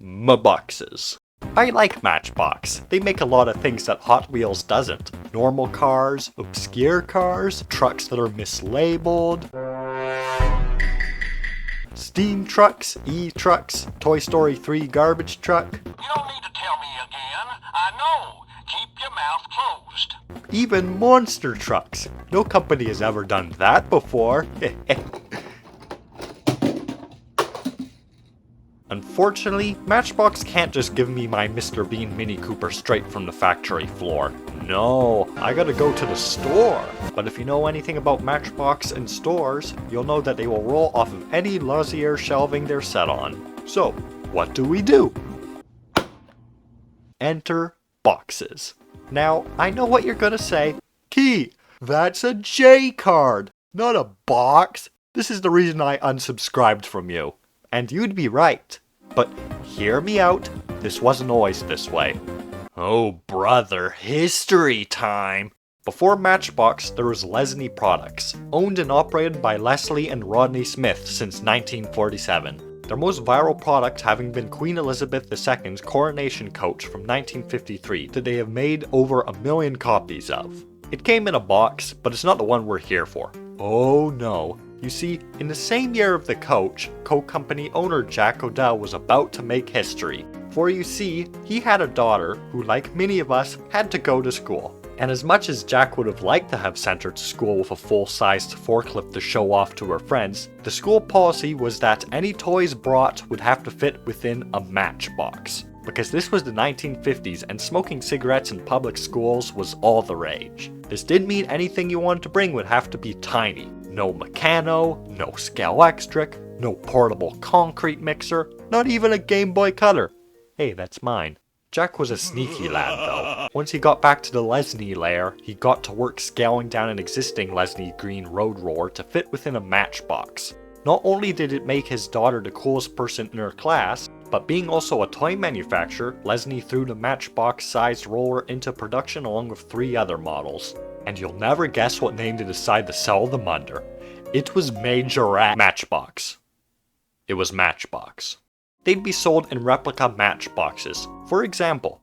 MATCHBOXes. I like Matchbox. They make a lot of things that Hot Wheels doesn't. Normal cars, obscure cars, trucks that are mislabeled, steam trucks, e-trucks, Toy Story 3 garbage truck. You don't need to tell me again. I know. Keep your mouth closed. Even monster trucks. No company has ever done that before. Unfortunately, Matchbox can't just give me my Mr. Bean Mini Cooper straight from the factory floor. No, I gotta go to the store. But if you know anything about Matchbox and stores, you'll know that they will roll off of any Livesey shelving they're set on. So, what do? Enter boxes. Now, I know what you're gonna say. Key, that's a J card, not a box. This is the reason I unsubscribed from you. And you'd be right. But hear me out, this wasn't always this way. Oh brother, history time! Before Matchbox, there was Livesey Products, owned and operated by Leslie and Rodney Smith since 1947. Their most viral product having been Queen Elizabeth II's coronation coach from 1953 that they have made over 1 million copies of. It came in a box, but it's not the one we're here for. Oh no. You see, in the same year of the coach, Coke Company owner Jack Odell was about to make history. For you see, he had a daughter who, like many of us, had to go to school. And as much as Jack would have liked to have sent her to school with a full-sized forklift to show off to her friends, the school policy was that any toys brought would have to fit within a matchbox. Because this was the 1950s and smoking cigarettes in public schools was all the rage. This did mean anything you wanted to bring would have to be tiny. No Meccano, no scale X-Trick, no portable concrete mixer, not even a Game Boy Color. Hey, that's mine. Jack was a sneaky lad though. Once he got back to the Livesey lair, he got to work scaling down an existing Livesey green road roller to fit within a matchbox. Not only did it make his daughter the coolest person in her class, but being also a toy manufacturer, Livesey threw the matchbox-sized roller into production along with 3 other models. And you'll never guess what name they decided to sell them under. It was Majorette Matchbox. It was Matchbox. They'd be sold in replica matchboxes. For example,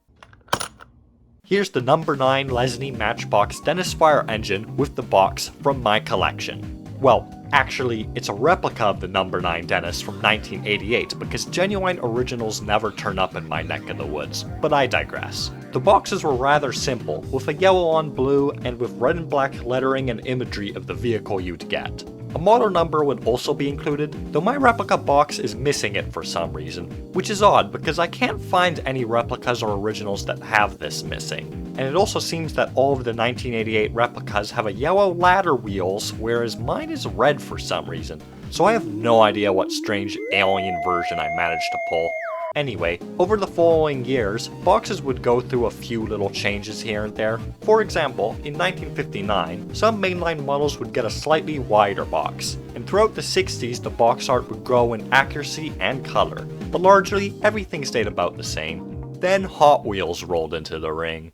here's the number 9 Livesey Matchbox Dennis Fire engine with the box from my collection. Well, actually, it's a replica of the number 9 Dennis from 1988 because genuine originals never turn up in my neck of the woods, but I digress. The boxes were rather simple, with a yellow on blue and with red and black lettering and imagery of the vehicle you'd get. A model number would also be included, though my replica box is missing it for some reason, which is odd because I can't find any replicas or originals that have this missing. And it also seems that all of the 1988 replicas have a yellow ladder wheels, whereas mine is red for some reason. So I have no idea what strange alien version I managed to pull. Anyway, over the following years, boxes would go through a few little changes here and there. For example, in 1959, some mainline models would get a slightly wider box, and throughout the 60s the box art would grow in accuracy and color, but largely everything stayed about the same. Then Hot Wheels rolled into the ring.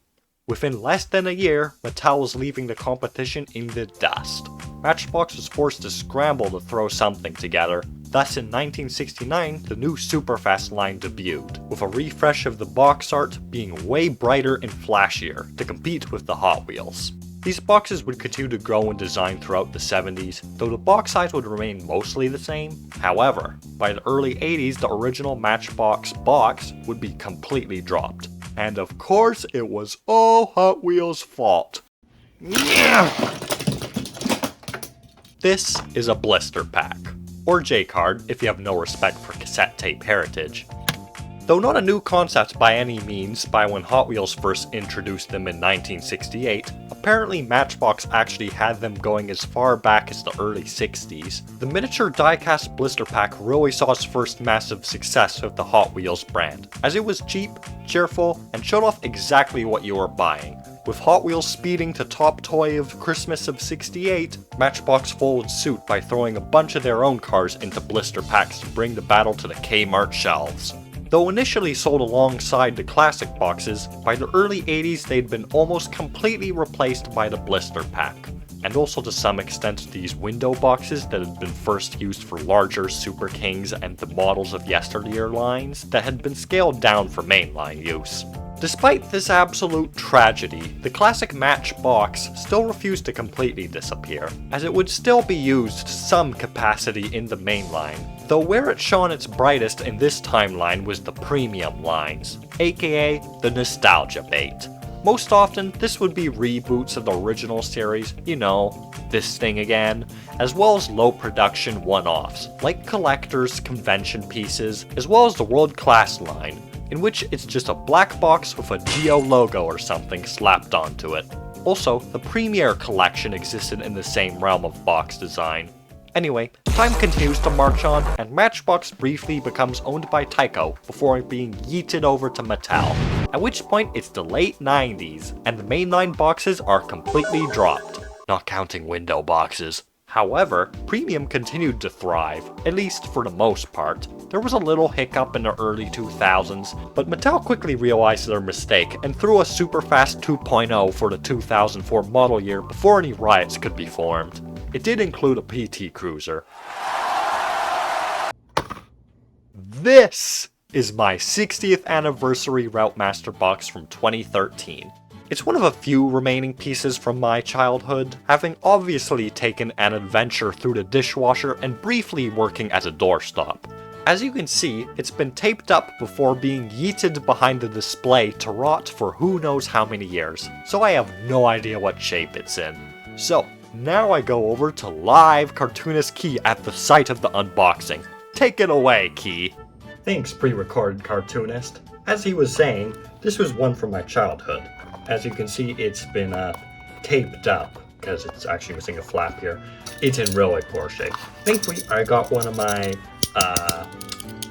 Within less than a year, Mattel was leaving the competition in the dust. Matchbox was forced to scramble to throw something together. Thus in 1969, the new Superfast line debuted, with a refresh of the box art being way brighter and flashier to compete with the Hot Wheels. These boxes would continue to grow in design throughout the 70s, though the box size would remain mostly the same. However, by the early 80s, the original Matchbox box would be completely dropped. And of course, it was all Hot Wheels' fault. This is a blister pack, or J-card if you have no respect for cassette tape heritage. Though not a new concept by any means by when Hot Wheels first introduced them in 1968, apparently Matchbox actually had them going as far back as the early 60s. The miniature die-cast blister pack really saw its first massive success with the Hot Wheels brand, as it was cheap, cheerful, and showed off exactly what you were buying. With Hot Wheels speeding to top toy of Christmas of '68, Matchbox followed suit by throwing a bunch of their own cars into blister packs to bring the battle to the Kmart shelves. Though initially sold alongside the classic boxes, by the early 80s they'd been almost completely replaced by the blister pack. and also to some extent these window boxes that had been first used for larger Super Kings and the models of yesteryear lines that had been scaled down for mainline use. Despite this absolute tragedy, the classic Matchbox still refused to completely disappear, as it would still be used to some capacity in the mainline, though where it shone its brightest in this timeline was the premium lines, aka the nostalgia bait. Most often, this would be reboots of the original series, you know, this thing again, as well as low production one-offs, like collectors' convention pieces, as well as the world-class line, in which it's just a black box with a Geo logo or something slapped onto it. Also, the Premier collection existed in the same realm of box design. Anyway, time continues to march on, and Matchbox briefly becomes owned by Tyco before being yeeted over to Mattel, at which point it's the late 90s, and the mainline boxes are completely dropped, not counting window boxes. However, Premium continued to thrive, at least for the most part. There was a little hiccup in the early 2000s, but Mattel quickly realized their mistake and threw a Superfast 2.0 for the 2004 model year before any riots could be formed. It did include a PT Cruiser. This is my 60th anniversary Routemaster box from 2013. It's one of a few remaining pieces from my childhood, having obviously taken an adventure through the dishwasher and briefly working as a doorstop. As you can see, it's been taped up before being yeeted behind the display to rot for who knows how many years, so I have no idea what shape it's in. So, now I go over to live Cartoonist Key at the site of the unboxing. Take it away, Key. Thanks, pre-recorded cartoonist. As he was saying, this was one from my childhood. As you can see, it's been taped up, because it's actually missing a flap here. It's in really poor shape. Thankfully, I got one of my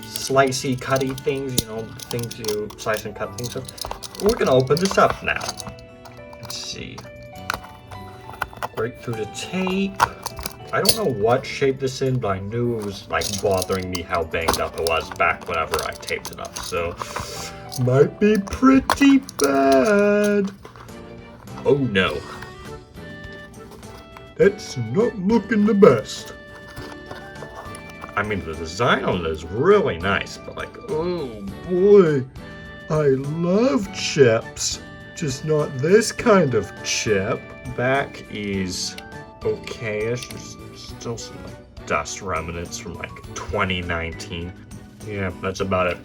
slicey, cutty things, you know, things you slice and cut things with. We're gonna open this up now. Let's see. Break through the tape. I don't know what shape this in, but I knew it was like bothering me how banged up it was back whenever I taped it up, so might be pretty bad. Oh no. That's not looking the best. I mean, the design on it is really nice, but like, oh boy, I love chips. Just not this kind of chip. Back is okay-ish. There's still some like dust remnants from like 2019. Yeah, that's about it.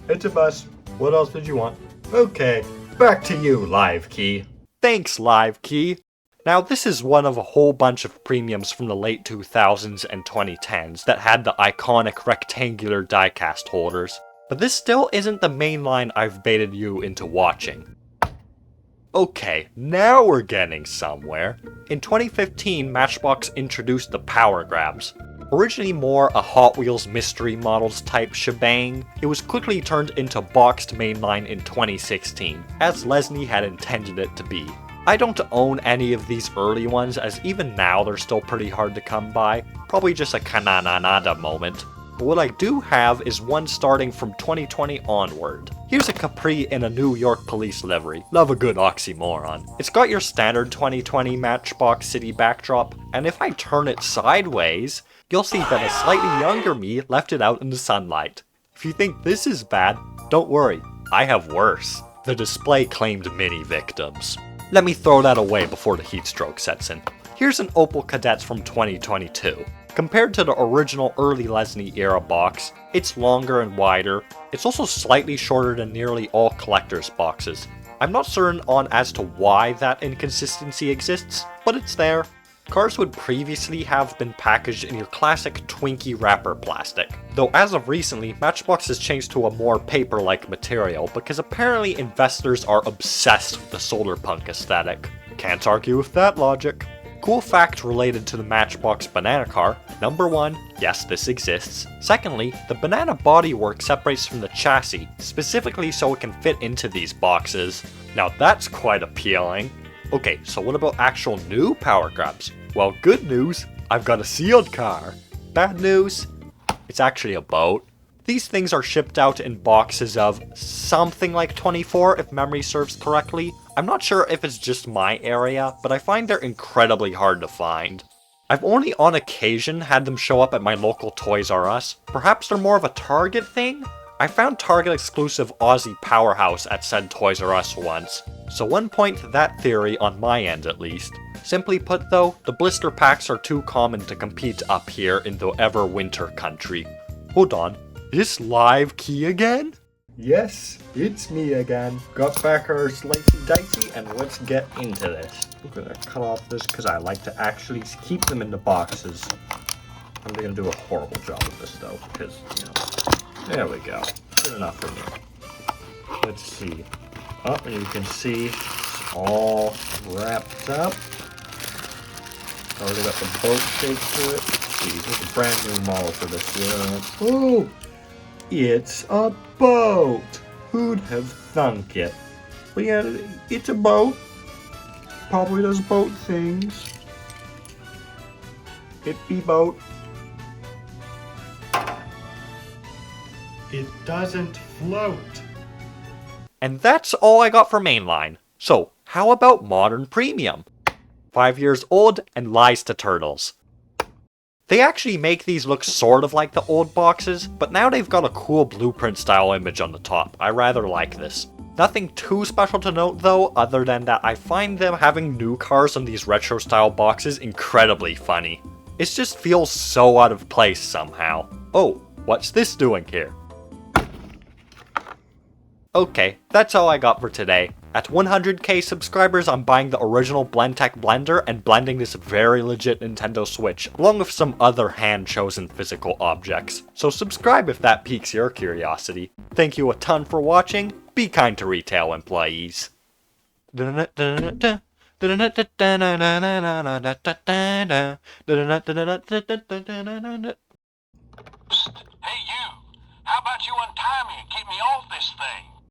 It's a bus. What else did you want? Okay, back to you, Live Key. Thanks, Live Key. Now, this is one of a whole bunch of premiums from the late 2000s and 2010s that had the iconic rectangular diecast holders, but this still isn't the main line I've baited you into watching. Okay, now we're getting somewhere. In 2015, Matchbox introduced the Power Grabs. Originally more a Hot Wheels mystery models type shebang, it was quickly turned into boxed mainline in 2016, as Leslie had intended it to be. I don't own any of these early ones, as even now they're still pretty hard to come by, probably just a kananada moment. But what I do have is one starting from 2020 onward. Here's a Capri in a New York police livery. Love a good oxymoron. It's got your standard 2020 Matchbox City backdrop, and if I turn it sideways, you'll see that a slightly younger me left it out in the sunlight. If you think this is bad, don't worry, I have worse. The display claimed many victims. Let me throw that away before the heat stroke sets in. Here's an Opel Kadett from 2022. Compared to the original early Leslie era box, it's longer and wider. It's also slightly shorter than nearly all collector's boxes. I'm not certain on as to why that inconsistency exists, but it's there. Cars would previously have been packaged in your classic Twinkie wrapper plastic, though as of recently, Matchbox has changed to a more paper-like material because apparently investors are obsessed with the solar punk aesthetic. Can't argue with that logic. Cool fact related to the Matchbox banana car. Number 1, yes, this exists. Secondly, the banana bodywork separates from the chassis, specifically so it can fit into these boxes. Now that's quite appealing. Okay, so what about actual new Power Grabs? Well, good news, I've got a sealed car. Bad news, it's actually a boat. These things are shipped out in boxes of something like 24 if memory serves correctly. I'm not sure if it's just my area, but I find they're incredibly hard to find. I've only on occasion had them show up at my local Toys R Us. Perhaps they're more of a Target thing? I found Target exclusive Aussie Powerhouse at said Toys R Us once, so one point to that theory on my end at least. Simply put though, the blister packs are too common to compete up here in the ever winter country. Hold on, is Live Key again? Yes, it's me again. Got back our slicey dicey and let's get into this. I'm gonna cut off this because I like to actually keep them in the boxes. I'm gonna do a horrible job of this though, because, you know, there we go. Good enough for me. Let's see. Oh, and you can see it's all wrapped up. Already got the boat shape to it. Let's see, this is a brand new model for this year. Oh! It's a boat! Who'd have thunk it? But yeah, it's a boat. Probably does boat things. It be boat. It doesn't float. And that's all I got for mainline. So, how about modern premium? 5 years old and lies to turtles. They actually make these look sort of like the old boxes, but now they've got a cool blueprint style image on the top. I rather like this. Nothing too special to note though, other than that I find them having new cars on these retro style boxes incredibly funny. It just feels so out of place somehow. Oh, what's this doing here? Okay, that's all I got for today. At 100k subscribers, I'm buying the original Blendtec blender and blending this very legit Nintendo Switch, along with some other hand-chosen physical objects. So subscribe if that piques your curiosity. Thank you a ton for watching. Be kind to retail employees. Psst, hey you! How about you untie me and get me off this thing?